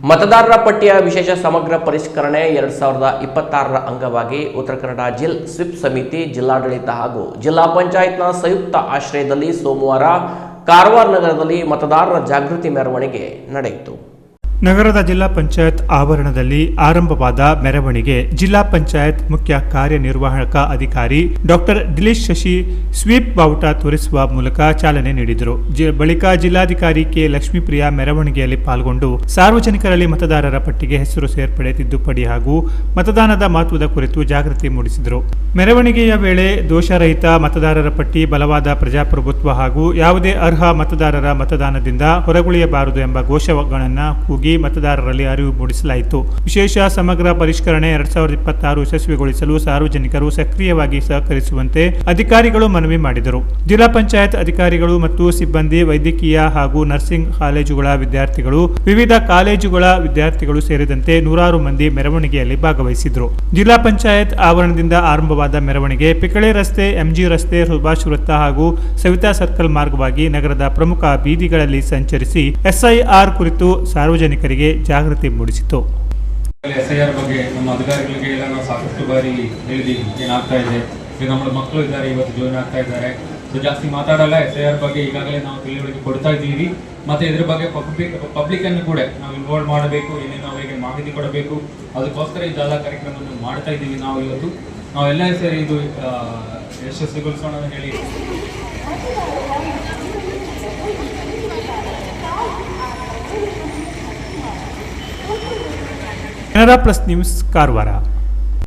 ಮತದಾರರ ಪಟ್ಟಿಯ ವಿಶೇಷ ಸಮಗ್ರ ಪರಿಷ್ಕರಣೆ 2026ರ ಅಂಗವಾಗಿ ಉತ್ತರ ಕನ್ನಡ ಜಿಲ್ ಸ್ವಿಪ್ ಸಮಿತಿ, ಜಿಲ್ಲಾಡಳಿತ ಹಾಗೂ ಜಿಲ್ಲಾ ಪಂಚಾಯತ್ನ ಸಂಯುಕ್ತ ಆಶ್ರಯದಲ್ಲಿ ಸೋಮವಾರ ಕಾರವಾರ ನಗರದಲ್ಲಿ ಮತದಾರರ ಜಾಗೃತಿ ಮೆರವಣಿಗೆ ನಡೆಯಿತು. ನಗರದ ಜಿಲ್ಲಾ ಪಂಚಾಯತ್ ಆವರಣದಲ್ಲಿ ಆರಂಭವಾದ ಮೆರವಣಿಗೆ ಜಿಲ್ಲಾ ಪಂಚಾಯತ್ ಮುಖ್ಯ ಕಾರ್ಯನಿರ್ವಾಹಕ ಅಧಿಕಾರಿ ಡಾಕ್ಟರ್ ದಿಲೇಶ್ ಶಶಿ ಸ್ವೀಪ್ ಬಾವುಟ ತೋರಿಸುವ ಮೂಲಕ ಚಾಲನೆ ನೀಡಿದರು. ಬಳಿಕ ಜಿಲ್ಲಾಧಿಕಾರಿ ಕೆ ಲಕ್ಷ್ಮೀಪ್ರಿಯಾ ಮೆರವಣಿಗೆಯಲ್ಲಿ ಪಾಲ್ಗೊಂಡು ಸಾರ್ವಜನಿಕರಲ್ಲಿ ಮತದಾರರ ಪಟ್ಟಿಗೆ ಹೆಸರು ಸೇರ್ಪಡೆ, ತಿದ್ದುಪಡಿ ಹಾಗೂ ಮತದಾನದ ಮಹತ್ವದ ಕುರಿತು ಜಾಗೃತಿ ಮೂಡಿಸಿದರು. ಮೆರವಣಿಗೆಯ ವೇಳೆ ದೋಷರಹಿತ ಮತದಾರರ ಪಟ್ಟಿ, ಬಲವಾದ ಪ್ರಜಾಪ್ರಭುತ್ವ ಹಾಗೂ ಯಾವುದೇ ಅರ್ಹ ಮತದಾರರ ಮತದಾನದಿಂದ ಹೊರಗುಳಿಯಬಾರದು ಎಂಬ ಘೋಷಗಳನ್ನು ಕೂಗಿ ಮತದಾರರಲ್ಲಿ ಅರಿವು ಮೂಡಿಸಲಾಯಿತು. ವಿಶೇಷ ಸಮಗ್ರ ಪರಿಷ್ಕರಣೆ 2026 ಯಶಸ್ವಿಗೊಳಿಸಲು ಸಾರ್ವಜನಿಕರು ಸಕ್ರಿಯವಾಗಿ ಸಹಕರಿಸುವಂತೆ ಅಧಿಕಾರಿಗಳು ಮನವಿ ಮಾಡಿದರು. ಜಿಲ್ಲಾ ಪಂಚಾಯತ್ ಅಧಿಕಾರಿಗಳು ಮತ್ತು ಸಿಬ್ಬಂದಿ, ವೈದ್ಯಕೀಯ ಹಾಗೂ ನರ್ಸಿಂಗ್ ಕಾಲೇಜುಗಳ ವಿದ್ಯಾರ್ಥಿಗಳು, ವಿವಿಧ ಕಾಲೇಜುಗಳ ವಿದ್ಯಾರ್ಥಿಗಳು ಸೇರಿದಂತೆ ನೂರಾರು ಮಂದಿ ಮೆರವಣಿಗೆಯಲ್ಲಿ ಭಾಗವಹಿಸಿದರು. ಜಿಲ್ಲಾ ಪಂಚಾಯತ್ ಆವರಣದಿಂದ ಆರಂಭವಾದ ಮೆರವಣಿಗೆ ಪಿಕಳೆ ರಸ್ತೆ, ಎಂಜಿ ರಸ್ತೆ, ಸುಭಾಷ್ ವೃತ್ತ ಹಾಗೂ ಸವಿತಾ ಸರ್ಕಲ್ ಮಾರ್ಗವಾಗಿ ನಗರದ ಪ್ರಮುಖ ಬೀದಿಗಳಲ್ಲಿ ಸಂಚರಿಸಿ ಎಸ್ಐಆರ್ ಕುರಿತು ಸಾರ್ವಜನಿಕರಿಗೆ ಜಾಗೃತಿ ಮೂಡಿಸಿತು. ಎಸ್ಐಆರ್ ಬಗ್ಗೆ ನಮ್ಮ ಅಧಿಕಾರಿಗಳಿಗೆ ಎಲ್ಲ ನಾವು ಸಾಕಷ್ಟು ಬಾರಿ ಹೇಳಿದ್ದೀವಿ ಏನಾಗ್ತಾ ಇದೆ. ಈಗ ನಮ್ಮ ಮಕ್ಕಳು ಇದ್ದಾರೆ, ಇವತ್ತು ಜಾಯಿನ್ ಆಗ್ತಾ ಇದ್ದಾರೆ. ಸೊ ಜಾಸ್ತಿ ಮಾತಾಡಲ್ಲ. ಎಸ್ಐಆರ್ ಬಗ್ಗೆ ಈಗಾಗಲೇ ನಾವು ತಿಳುವಳಿಕೆ ಕೊಡ್ತಾ ಇದ್ದೀವಿ. ಮತ್ತೆ ಇದ್ರ ಬಗ್ಗೆ ಪಬ್ಲಿಕ್ ಅನ್ನು ಕೂಡ ನಾವು ಇನ್ವಾಲ್ವ್ ಮಾಡಬೇಕು, ಏನೇನು ಅವರಿಗೆ ಮಾಹಿತಿ ಕೊಡಬೇಕು, ಅದಕ್ಕೋಸ್ಕರ ಈ ಜಾಲ ಕಾರ್ಯಕ್ರಮವನ್ನು ಮಾಡ್ತಾ ಇದ್ದೀವಿ. ನಾವು ಇವತ್ತು ನಾವೆಲ್ಲ ಸೇರಿ ಇದು ಯಶಸ್ವಿಗೊಳಿಸೋಣ ಅಂತ ಹೇಳಿ ಕೆನರಾ ಪ್ಲಸ್ ನ್ಯೂಸ್ ಕಾರವಾರ.